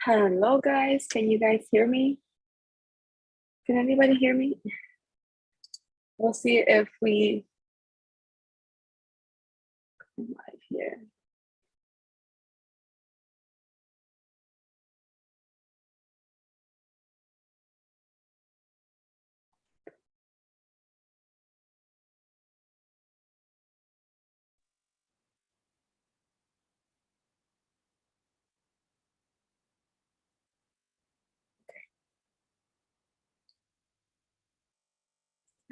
Hello, guys. Can you guys hear me? Can anybody hear me? We'll see if we come live here.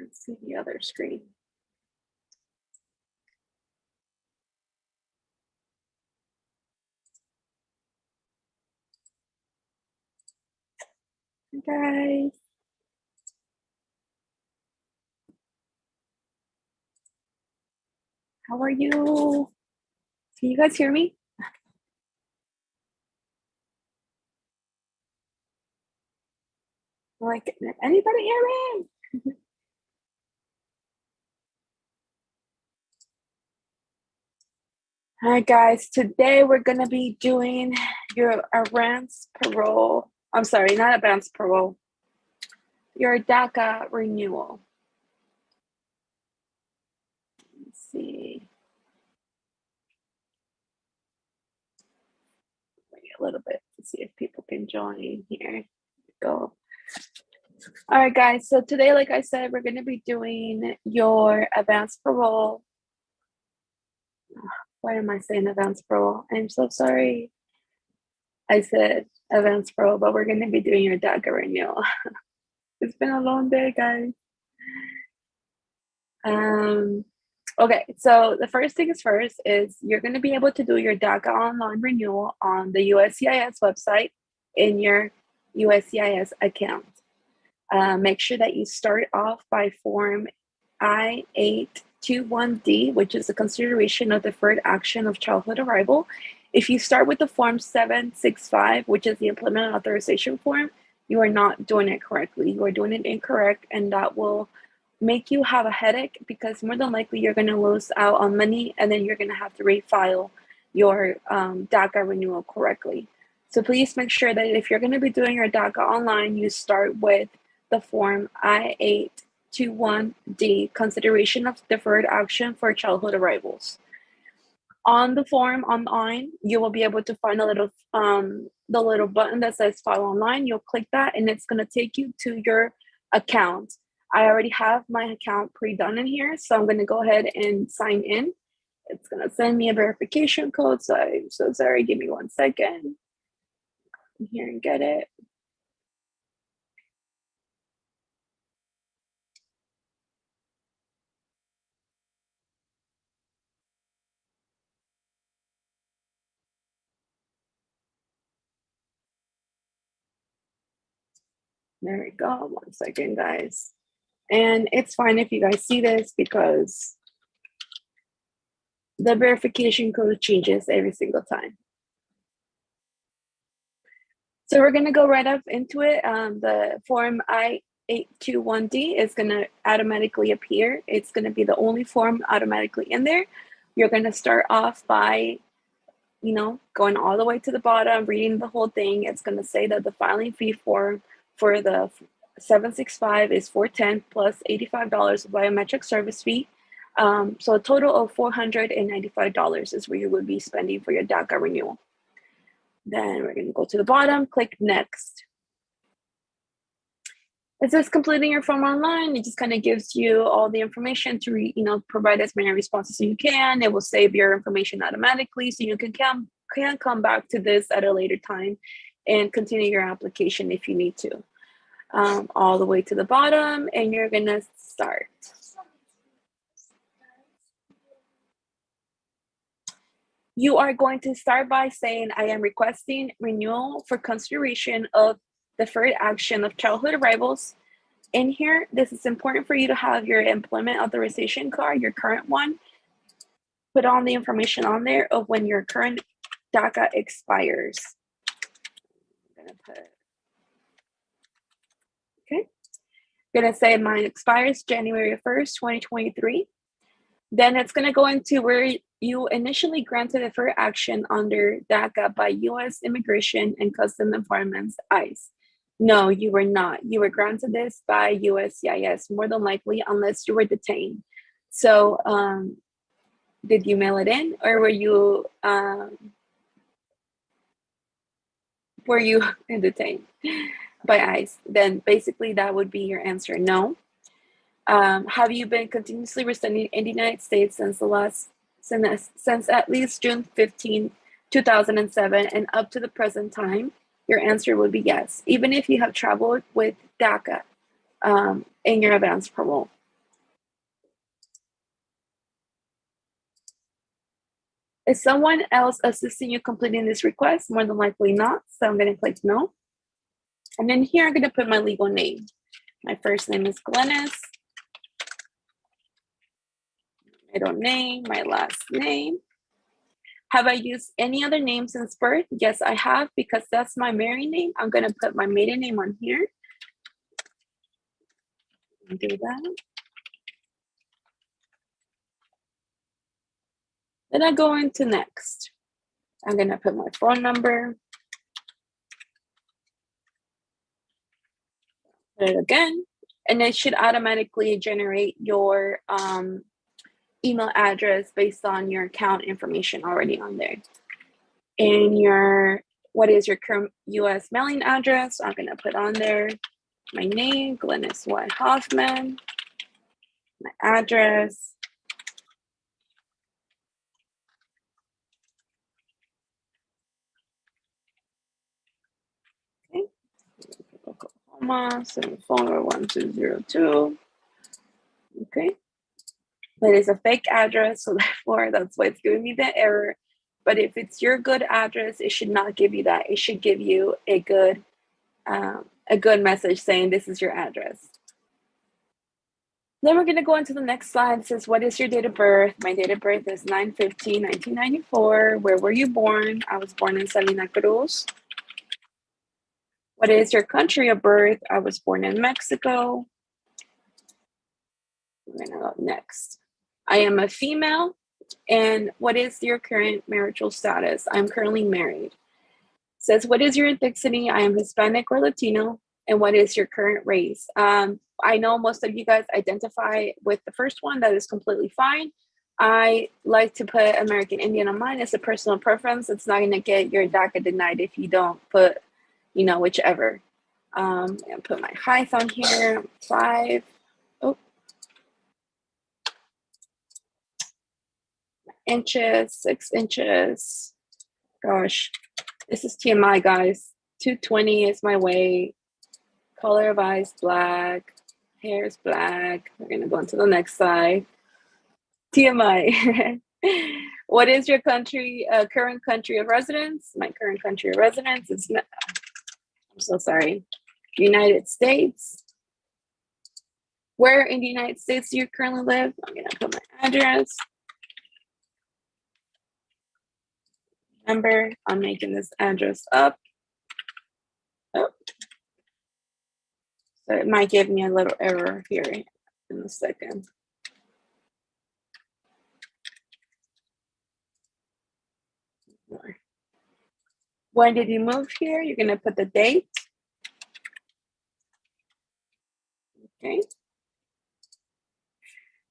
Let's see the other screen. Hi, guys. How are you? Can you guys hear me? Like, anybody hear me? Hi, guys. Today we're gonna be doing your advance parole. I'm sorry, not advance parole. Your DACA renewal. Let's see. Wait a little bit to see if people can join here. Go. All right, guys. So today, like I said, we're going to be doing your advanced parole. Why am I saying advanced parole? I'm so sorry. I said advanced parole, but we're going to be doing your DACA renewal. It's been a long day, guys. Okay, so the first things first is you're going to be able to do your DACA online renewal on the USCIS website in your USCIS account. Make sure that you start off by Form I-821D, which is a consideration of deferred action of childhood arrival. If you start with the Form 765, which is the employment authorization form, you are not doing it correctly. You are doing it incorrect, and that will make you have a headache because more than likely you're going to lose out on money, and then you're going to have to refile your DACA renewal correctly. So please make sure that if you're going to be doing your DACA online, you start with the Form I-821D, consideration of deferred action for childhood arrivals. On the form online, you will be able to find a little the little button that says file online. You'll click that and it's going to take you to your account. I already have my account pre-done in here, so I'm going to go ahead and sign in. It's going to send me a verification code, so I'm so sorry. Give me 1 second. Come here and get it. There we go. 1 second, guys. And it's fine if you guys see this because the verification code changes every single time. So we're going to go right up into it. The Form I-821D is going to automatically appear. It's going to be the only form automatically in there. You're going to start off by, going all the way to the bottom, reading the whole thing. It's going to say that the filing fee form for the 765 is $410 plus $85 biometric service fee. So a total of $495 is where you would be spending for your DACA renewal. Then we're going to go to the bottom, click next. It says completing your form online. It just kind of gives you all the information to provide as many responses as you can. It will save your information automatically, so you can come back to this at a later time and continue your application if you need to. All the way to the bottom, and you're gonna start. You are going to start by saying, I am requesting renewal for consideration of deferred action of childhood arrivals. In here, this is important for you to have your employment authorization card, your current one. Put all the information on there of when your current DACA expires. I'm gonna put, okay. I'm gonna say mine expires January 1st, 2023. Then it's gonna go into where you initially granted deferred action under DACA by U.S. Immigration and Customs Enforcement, ICE. No, you were not. You were granted this by USCIS, more than likely, unless you were detained. So, did you mail it in, or were you detained by ICE? Then basically that would be your answer, no. Have you been continuously residing in the United States since at least June 15, 2007 and up to the present time? Your answer would be yes, even if you have traveled with DACA in your advance parole. Is someone else assisting you completing this request? More than likely not, so I'm going to click no. And then here I'm going to put my legal name. My first name is Glennis. Middle name, my last name. Have I used any other name since birth? Yes, I have, because that's my married name. I'm going to put my maiden name on here. Do that. Then I go into next. I'm going to put my phone number. Put it again. And it should automatically generate your email address based on your account information already on there. And what is your current US mailing address? I'm going to put on there my name, Glennis Y. Hoffman, my address. Okay. Oklahoma, 741-202. Okay. But it's a fake address, so therefore that's why it's giving me the error. But if it's your good address, it should not give you that. It should give you a good message saying this is your address. Then we're going to go into the next slide. It says, what is your date of birth? My date of birth is 9/15/1994. Where were you born? I was born in Salina Cruz. What is your country of birth? I was born in Mexico. We're going to go next. I am a female. And what is your current marital status? I'm currently married. It says, what is your ethnicity? I am Hispanic or Latino. And what is your current race? I know most of you guys identify with the first one. That is completely fine. I like to put American Indian on mine. It's a personal preference. It's not going to get your DACA denied if you don't put, whichever. And put my height on here, 5. Inches, 6 inches. Gosh, this is TMI, guys. 220 is my weight. Color of eyes, black. Hair is black. We're going to go on to the next slide. TMI. What is your current country of residence? My current country of residence is, I'm so sorry, United States. Where in the United States do you currently live? I'm going to put my address. Remember, I'm making this address up. Oh. So it might give me a little error here in a second. When did you move here? You're going to put the date. Okay.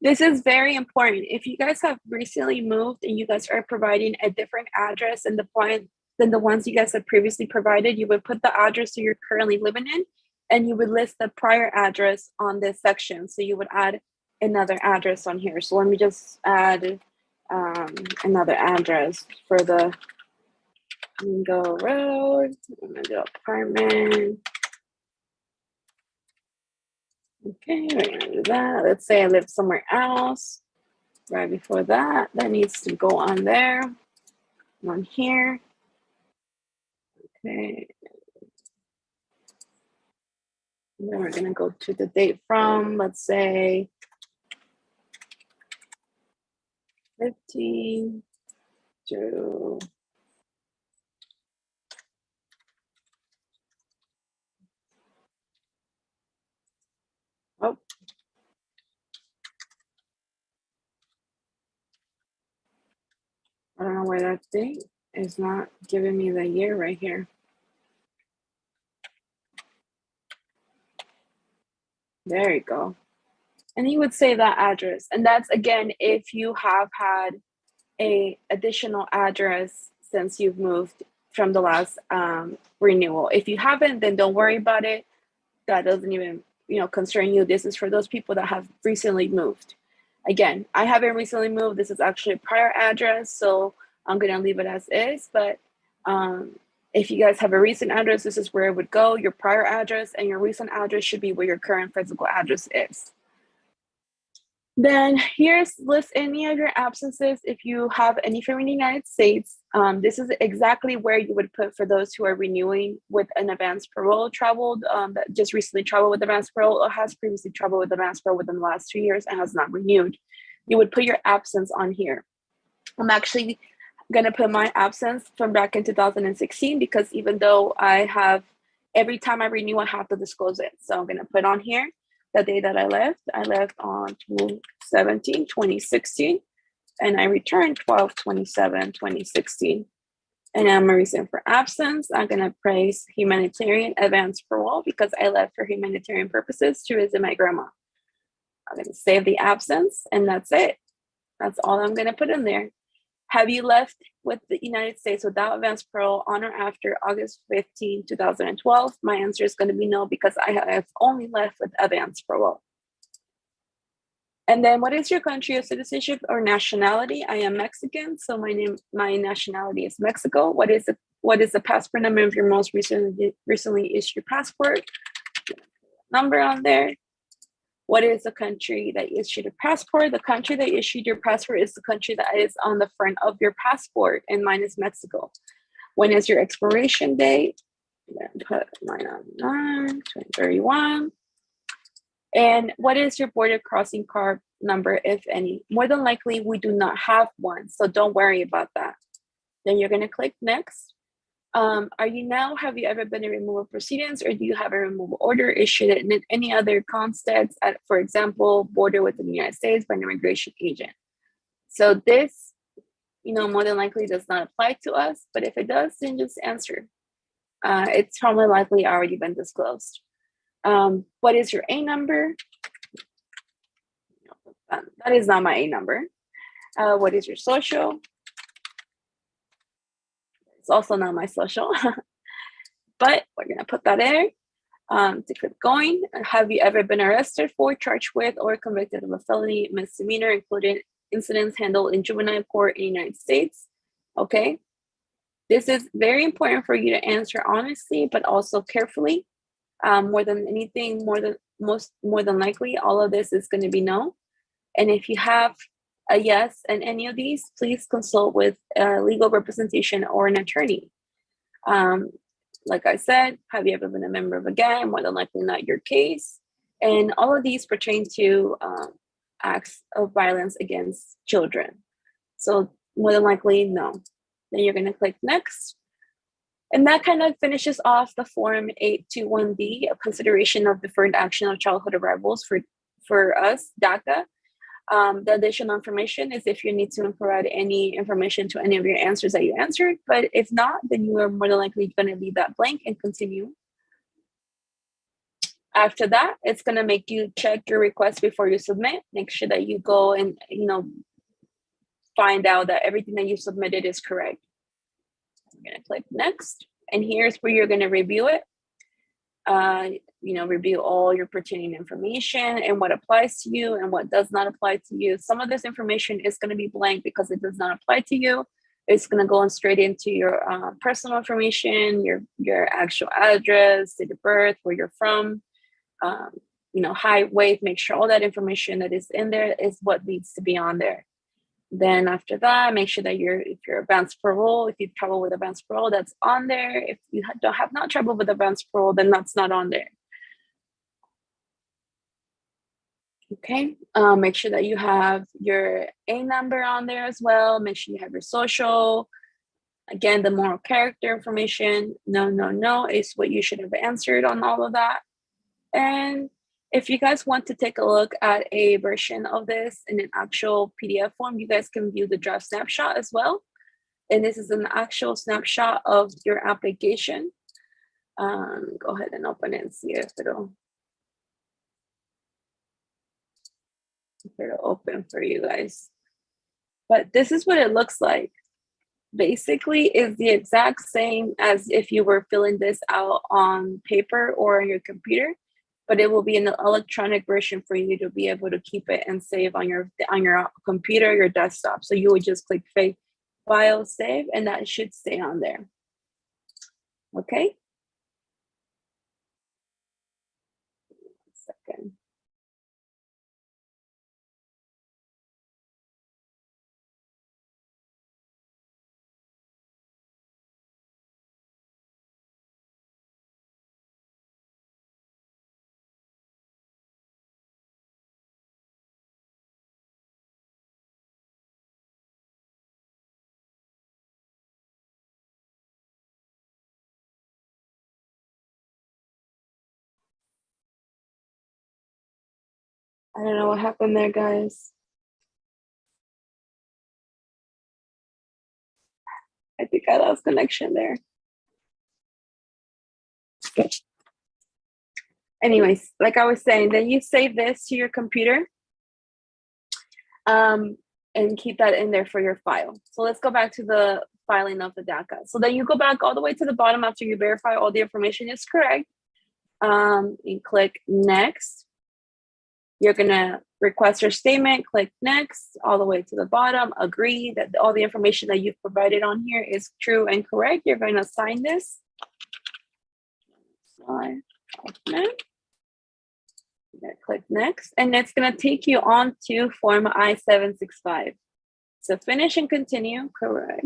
This is very important. If you guys have recently moved and you guys are providing a different address than the ones you guys have previously provided, you would put the address that you're currently living in, and you would list the prior address on this section. So you would add another address on here. So let me just add another address for the Mingo Road. I'm gonna do apartment. Okay, we're gonna do that. Let's say I live somewhere else right before that. That needs to go on there, on here. Okay. And then we're gonna go to the date from, let's say, 15 to oh. Date is not giving me the year right here. There you go. And you would say that address. And that's, again, if you have had a additional address since you've moved from the last renewal. If you haven't, then don't worry about it. That doesn't even, concern you. This is for those people that have recently moved. Again, I haven't recently moved. This is actually a prior address, so I'm gonna leave it as is. But if you guys have a recent address, this is where it would go. Your prior address and your recent address should be where your current physical address is. Then here's list any of your absences if you have any from the United States. This is exactly where you would put for those who are renewing with an advanced parole, traveled, that just recently traveled with advanced parole or has previously traveled with advanced parole within the last 2 years and has not renewed. You would put your absence on here. I'm actually gonna put my absence from back in 2016 because even though I have, every time I renew, I have to disclose it. So I'm gonna put on here the day that I left on 12/17/2016, and I returned 12/27/2016. And I'm a reason for absence. I'm gonna praise humanitarian advance parole because I left for humanitarian purposes to visit my grandma. I'm gonna save the absence, and that's it. That's all I'm gonna put in there. Have you left with the United States without advance parole on or after August 15, 2012? My answer is going to be no because I have only left with advance parole. And then what is your country of citizenship or nationality? I am Mexican, so my nationality is Mexico. What is the passport number of your most recently issued passport? Number on there. What is the country that issued a passport? The country that issued your passport is the country that is on the front of your passport, and mine is Mexico. When is your expiration date? Put mine on 9/2031. And what is your border crossing card number, if any? More than likely, we do not have one, so don't worry about that. Then you're going to click next. Have you ever been in removal proceedings, or do you have a removal order issued in any other context, for example, border with the United States by an immigration agent? So this, more than likely does not apply to us, but if it does, then just answer. It's probably likely already been disclosed. What is your A number? That is not my A number. What is your social? It's also not my social, but we're gonna put that in to keep going. Have you ever been arrested for, charged with, or convicted of a felony, misdemeanor, including incidents handled in juvenile court in the United States? Okay. This is very important for you to answer honestly, but also carefully. More than anything, more than likely, all of this is going to be no. And if you have a yes in any of these, please consult with legal representation or an attorney. Like I said, have you ever been a member of a gang? More than likely not your case. And all of these pertain to acts of violence against children. So more than likely, no. Then you're going to click next. And that kind of finishes off the Form 821D, a consideration of deferred action of childhood arrivals for us, DACA. The additional information is if you need to provide any information to any of your answers that you answered, but if not, then you are more than likely going to leave that blank and continue. After that, it's going to make you check your request before you submit. Make sure that you go and, find out that everything that you submitted is correct. I'm going to click next, and here's where you're going to review it. Review all your pertaining information and what applies to you and what does not apply to you. Some of this information is going to be blank because it does not apply to you. It's going to go on straight into your personal information, your actual address, date of birth, where you're from, height, weight. Make sure all that information that is in there is what needs to be on there. Then after that, make sure that if you're advanced parole, if you've traveled with advanced parole, that's on there. If you have not traveled with advanced parole, then that's not on there. Okay, make sure that you have your A number on there as well. Make sure you have your social. Again, the moral character information, no, is what you should have answered on all of that. And if you guys want to take a look at a version of this in an actual PDF form, you guys can view the draft snapshot as well. And this is an actual snapshot of your application. Go ahead and open it and see if it'll open for you guys. But this is what it looks like. Basically, is the exact same as if you were filling this out on paper or on your computer, but it will be an electronic version for you to be able to keep it and save on your computer, your desktop. So you would just click File, Save, and that should stay on there. Okay. 1 second. I don't know what happened there, guys. I think I lost connection there. Anyways, like I was saying, then you save this to your computer and keep that in there for your file. So let's go back to the filing of the DACA. So then you go back all the way to the bottom after you verify all the information is correct. You click Next. You're gonna request your statement, click Next, all the way to the bottom, agree that all the information that you've provided on here is true and correct. You're gonna sign this. Click Next, and it's gonna take you on to Form I-765. So finish and continue, correct.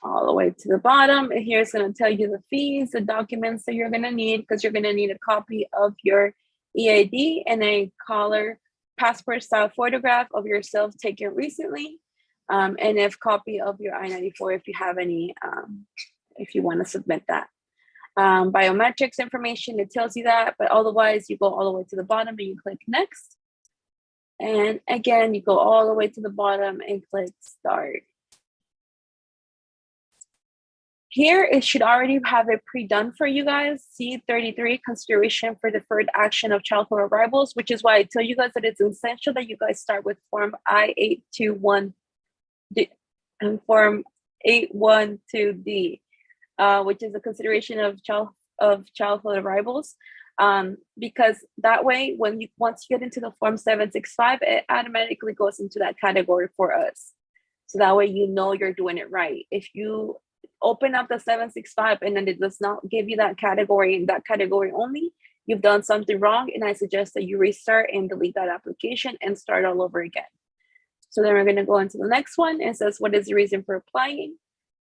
All the way to the bottom. And here it's going to tell you the fees, the documents that you're going to need, because you're going to need a copy of your EID and a color passport style photograph of yourself taken recently, and a copy of your I-94 if you have any, if you want to submit that. Biometrics information, it tells you that, but otherwise you go all the way to the bottom and you click Next. And again, you go all the way to the bottom and click Start. Here, it should already have it pre-done for you guys. C33, consideration for deferred action of childhood arrivals, which is why I tell you guys that it's essential that you guys start with Form I-821 and Form 812D, which is a consideration of childhood arrivals. Because that way, once you get into the Form 765, it automatically goes into that category for us. So that way, you know you're doing it right. If you open up the 765 and then it does not give you that category and that category only, you've done something wrong, and I suggest that you restart and delete that application and start all over again. So then we're going to go into the next one. It says, what is the reason for applying?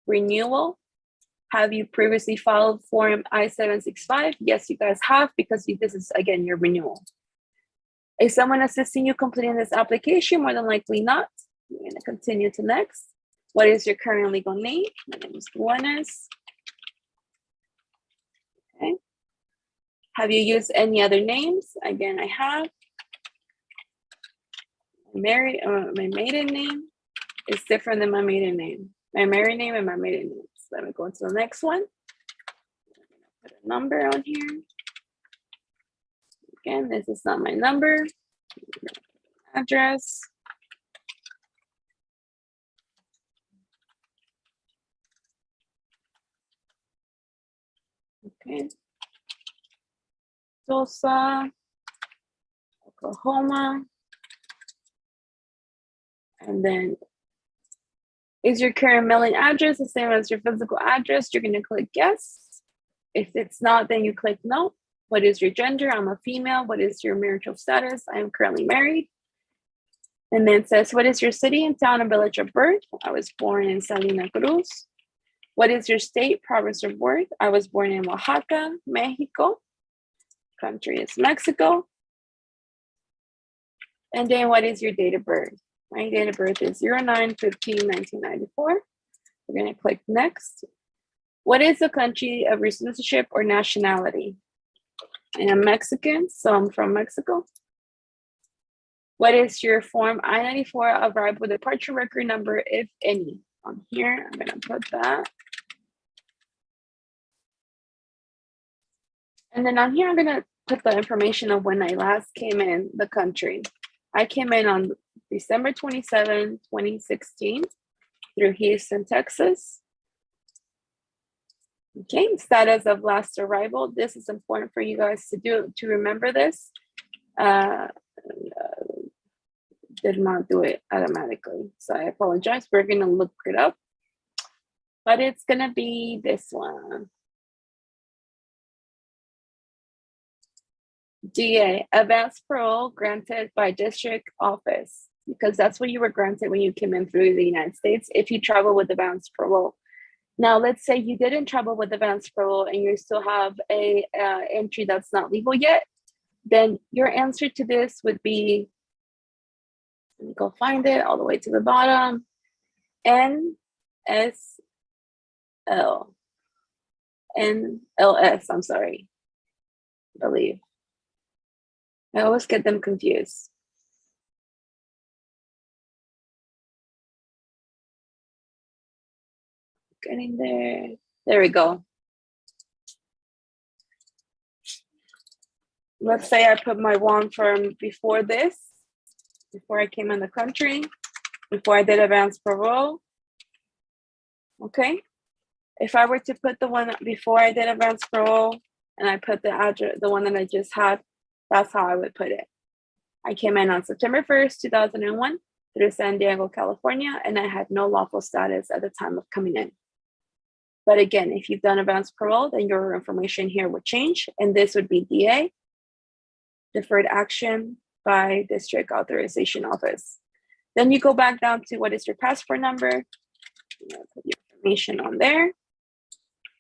Renewal. Have you previously filed Form I-765? Yes, you guys have, because this is, again, your renewal. Is someone assisting you completing this application? More than likely not. We're going to continue to next. What is your current legal name? My name is Juanes. Okay. Have you used any other names? Again, I have. My maiden name is different than my maiden name. My married name and my maiden name. So let me go to the next one. Put a number on here. Again, this is not my number. Address. Okay. Tulsa, Oklahoma. And then, is your current mailing address the same as your physical address? You're going to click yes. If it's not, then you click no. What is your gender? I'm a female. What is your marital status? I am currently married. And then it says, what is your city and town and village of birth? I was born in Salina Cruz. What is your state, province of birth? I was born in Oaxaca, Mexico. Country is Mexico. And then what is your date of birth? My date of birth is 09/15/1994. We're going to click next. What is the country of your citizenship or nationality? I am Mexican, so I'm from Mexico. What is your Form I-94 arrival departure record number, if any? On here, I'm gonna put that. And then on here, I'm gonna put the information of when I last came in the country. I came in on December 27, 2016 through Houston, Texas. Okay, status of last arrival. This is important for you guys to remember this. Did not do it automatically, so I apologize. We're gonna look it up, but it's gonna be this one. DA, advance parole granted by district office, because that's what you were granted when you came in through the United States if you travel with advance parole. Now, let's say you didn't travel with advance parole and you still have a entry that's not legal yet, then your answer to this would be, let me go find it all the way to the bottom, NSL, NLS, I'm sorry, I believe. I always get them confused. Getting there. There we go. Let's say I put my one from before this, before I came in the country, before I did advance parole. Okay. If I were to put the one before I did advance parole and I put the address, the one that I just had, that's how I would put it. I came in on September 1st, 2001 through San Diego, California, and I had no lawful status at the time of coming in. But again, if you've done advance parole, then your information here would change, and this would be DA, deferred action by district authorization office. Then you go back down to what is your passport number. Put your information on there.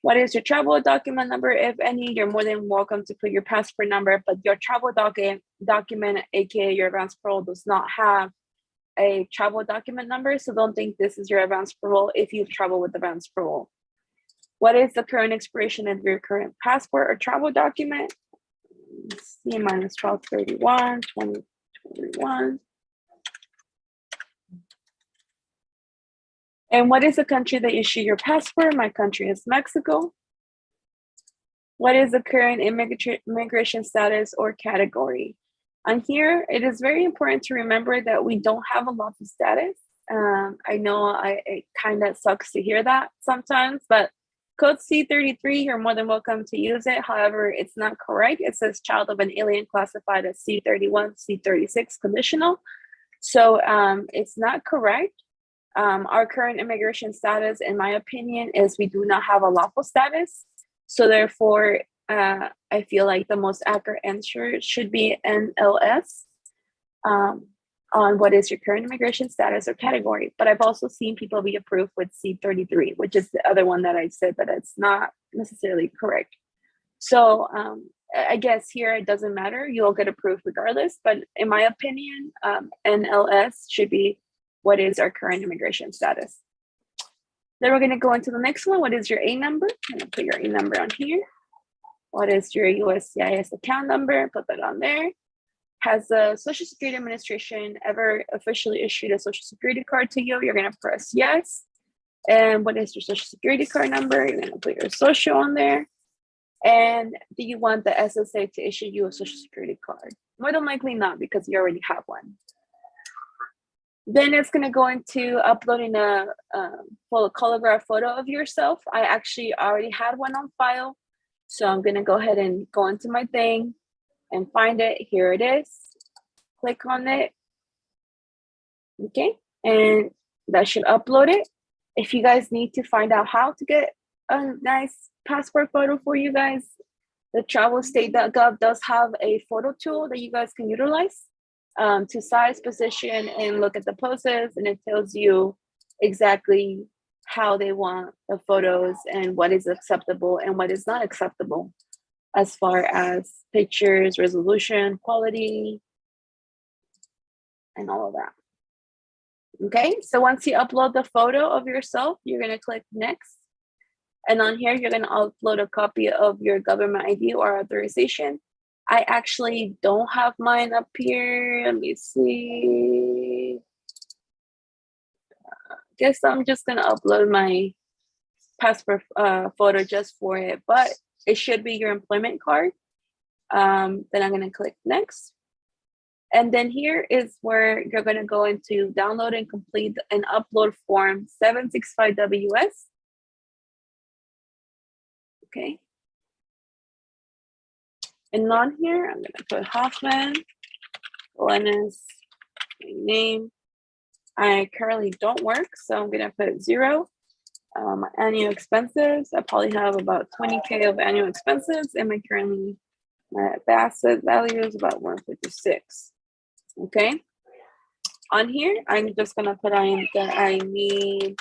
What is your travel document number, if any? You're more than welcome to put your passport number, but your travel document, aka your advance parole, does not have a travel document number, so don't think this is your advance parole if you've traveled with advance parole. What is the current expiration of your current passport or travel document? C minus 12/31, 2021. And what is the country that issued your passport? My country is Mexico. What is the current immigration status or category? On here, it is very important to remember that we don't have a lawful status. I know it kind of sucks to hear that sometimes, but Code C-33, you're more than welcome to use it. However, it's not correct. It says child of an alien classified as C-31, C-36 conditional. So it's not correct. Our current immigration status, in my opinion, is we do not have a lawful status. So therefore, I feel like the most accurate answer should be NLS on what is your current immigration status or category. But I've also seen people be approved with C-33, which is the other one that I said that it's not necessarily correct. So I guess here it doesn't matter. You'll get approved regardless. But in my opinion, NLS should be what is our current immigration status. Then we're going to go into the next one. What is your A number? I'm going to put your A number on here. What is your USCIS account number? Put that on there. Has the Social Security Administration ever officially issued a Social Security card to you? You're going to press yes. And what is your Social Security card number? You're going to put your social on there. And do you want the SSA to issue you a Social Security card? More than likely not, because you already have one. Then it's going to go into uploading a full holograph photo of yourself. I actually already had one on file. So I'm going to go ahead and go into my thing and find it. Here it is. Click on it. Okay. And that should upload it. If you guys need to find out how to get a nice passport photo for you guys, the travelstate.gov does have a photo tool that you guys can utilize to size, position, and look at the poses. And it tells you exactly how they want the photos and what is acceptable and what is not acceptable as far as pictures, resolution, quality, and all of that. Okay, so once you upload the photo of yourself, you're going to click next. And on here, you're going to upload a copy of your government ID or authorization. I actually don't have mine up here. Let me see. Guess I'm just gonna upload my passport photo just for it, but it should be your employment card. Then I'm gonna click next. And then here is where you're gonna go into download and complete and upload form 765WS. Okay. And on here, I'm gonna put Hoffman, Lennis, my name. I currently don't work, so I'm gonna put 0. My annual expenses, I probably have about 20K of annual expenses, and my asset value is about 156. Okay. On here, I'm just gonna put in that I need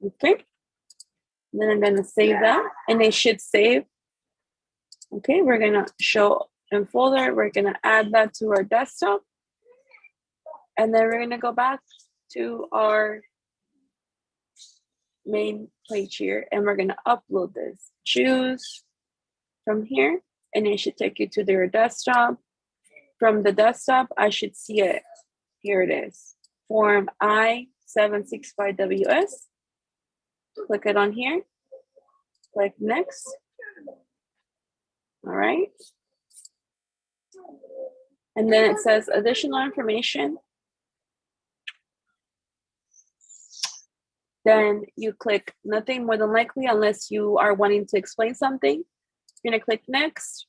okay. Then I'm gonna save that, and they should save. Okay, we're gonna show in folder. We're gonna add that to our desktop, and then we're gonna go back to our main page here, and we're gonna upload this. Choose from here, and it should take you to their desktop. From the desktop, I should see it. Here it is. Form I-765WS. Click it on here. Click next. All right. And then it says additional information. Then you click nothing more than likely unless you are wanting to explain something. You're gonna click next.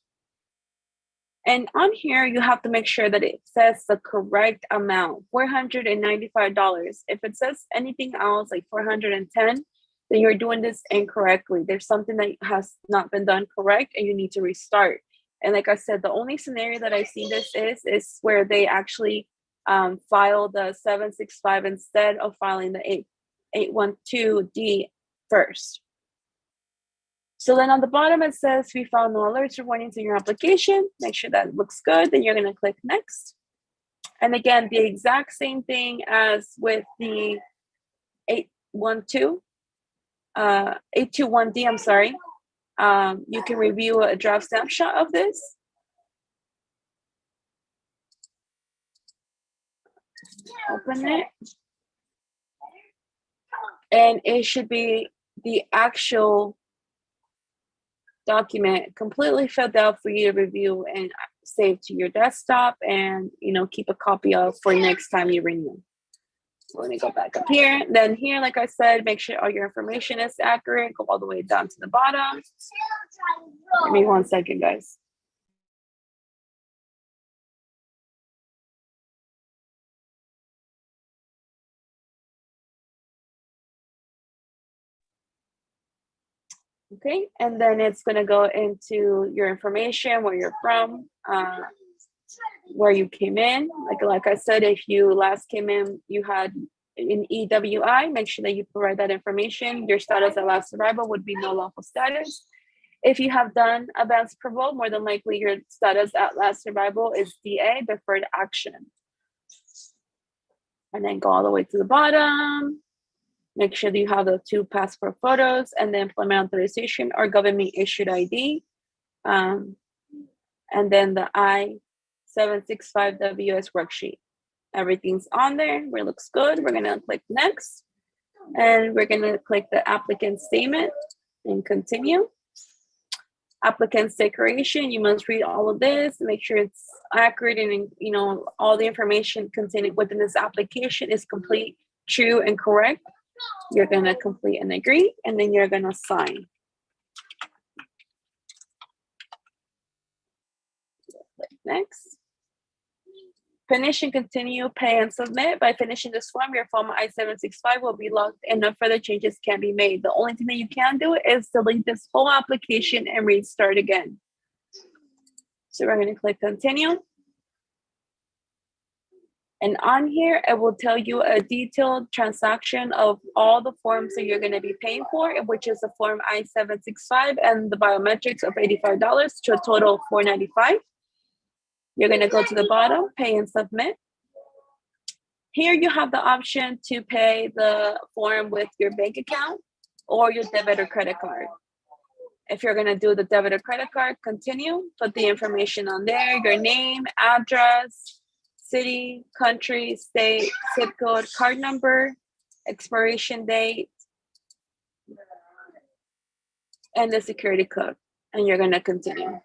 And on here, you have to make sure that it says the correct amount, $495. If it says anything else like 410, then you're doing this incorrectly. There's something that has not been done correct and you need to restart. And like I said, the only scenario that I've seen this is where they actually file the 765 instead of filing the 812D first. So then on the bottom, it says we found no alerts or warnings in your application. Make sure that looks good. Then you're going to click next. And again, the exact same thing as with the 821D, I'm sorry. You can review a draft snapshot of this. Open it. And it should be the actual document completely filled out for you to review and save to your desktop and keep a copy of for next time you renew. So let me go back up here. Then here, like I said, make sure all your information is accurate. Go all the way down to the bottom. Give me 1 second, guys. Okay, and then it's going to go into your information, where you're from, where you came in. Like I said, if you last came in, you had an EWI, make sure that you provide that information. Your status at last arrival would be no lawful status. If you have done advanced parole, more than likely your status at last arrival is DA, deferred action. And then go all the way to the bottom. Make sure that you have the 2 passport photos and the employment authorization or government issued ID. And then the I-765WS worksheet. Everything's on there. It looks good. We're going to click next. And we're going to click the applicant statement and continue. Applicant's declaration. You must read all of this. Make sure it's accurate and all the information contained within this application is complete, true, and correct. You're going to complete and agree, and then you're going to sign. Click next. Finish and continue, pay and submit. By finishing this form, your form I-765 will be locked and no further changes can be made. The only thing that you can do is delete this whole application and restart again. So we're going to click continue. And on here, it will tell you a detailed transaction of all the forms that you're going to be paying for, which is the form I-765 and the biometrics of $85 to a total of $495. You're going to go to the bottom, pay and submit. Here you have the option to pay the form with your bank account or your debit or credit card. If you're going to do the debit or credit card, continue, put the information on there, your name, address, city, country, state, zip code, card number, expiration date, and the security code, and you're going to continue.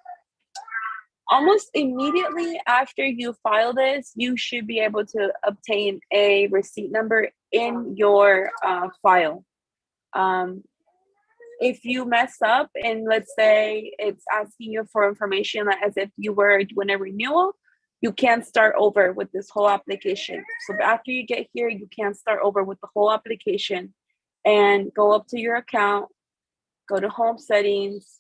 Almost immediately after you file this, you should be able to obtain a receipt number in your file. If you mess up and let's say it's asking you for information as if you were doing a renewal, you can't start over with this whole application. So after you get here, you can't start over with the whole application and go up to your account, go to home settings,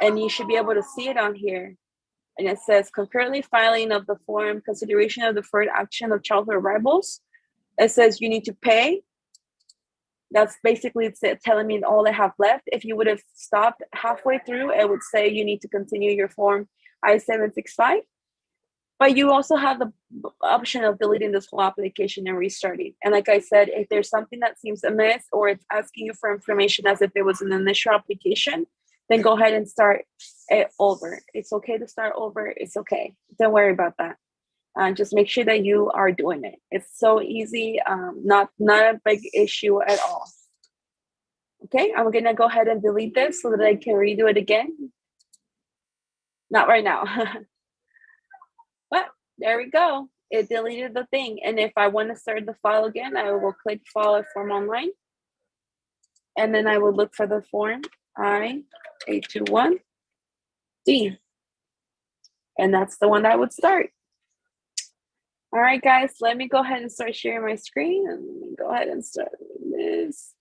and you should be able to see it on here. And it says concurrently filing of the form, consideration of deferred action of childhood arrivals. It says you need to pay. That's basically it's telling me all I have left. If you would have stopped halfway through, it would say you need to continue your form I-765. But you also have the option of deleting this whole application and restarting. And like I said, if there's something that seems amiss or it's asking you for information as if it was an initial application, then go ahead and start it over. It's okay to start over. It's okay. Don't worry about that. Just make sure that you are doing it. It's so easy, not a big issue at all. Okay, I'm gonna go ahead and delete this so that I can redo it again. Not right now. But there we go. It deleted the thing. And if I want to start the file again, I will click File a Form Online. And then I will look for the form I-821D. And that's the one that would start. All right, guys, let me go ahead and start sharing my screen. And let me go ahead and start this.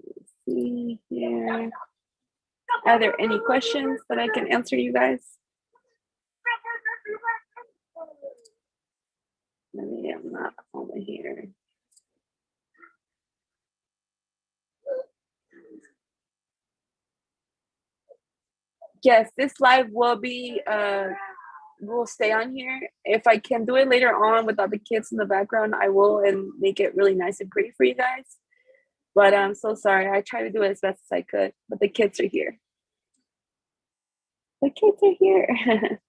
Let's see here. Are there any questions that I can answer you guys? Maybe I'm not over here. Yes, this live will be will stay on here. If I can do it later on without the kids in the background, I will and make it really nice and pretty for you guys. But I'm so sorry. I tried to do it as best as I could, but the kids are here. The kids are here.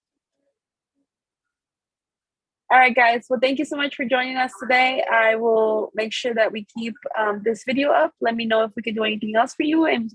All right, guys. Well, thank you so much for joining us today. I will make sure that we keep this video up. Let me know if we can do anything else for you. And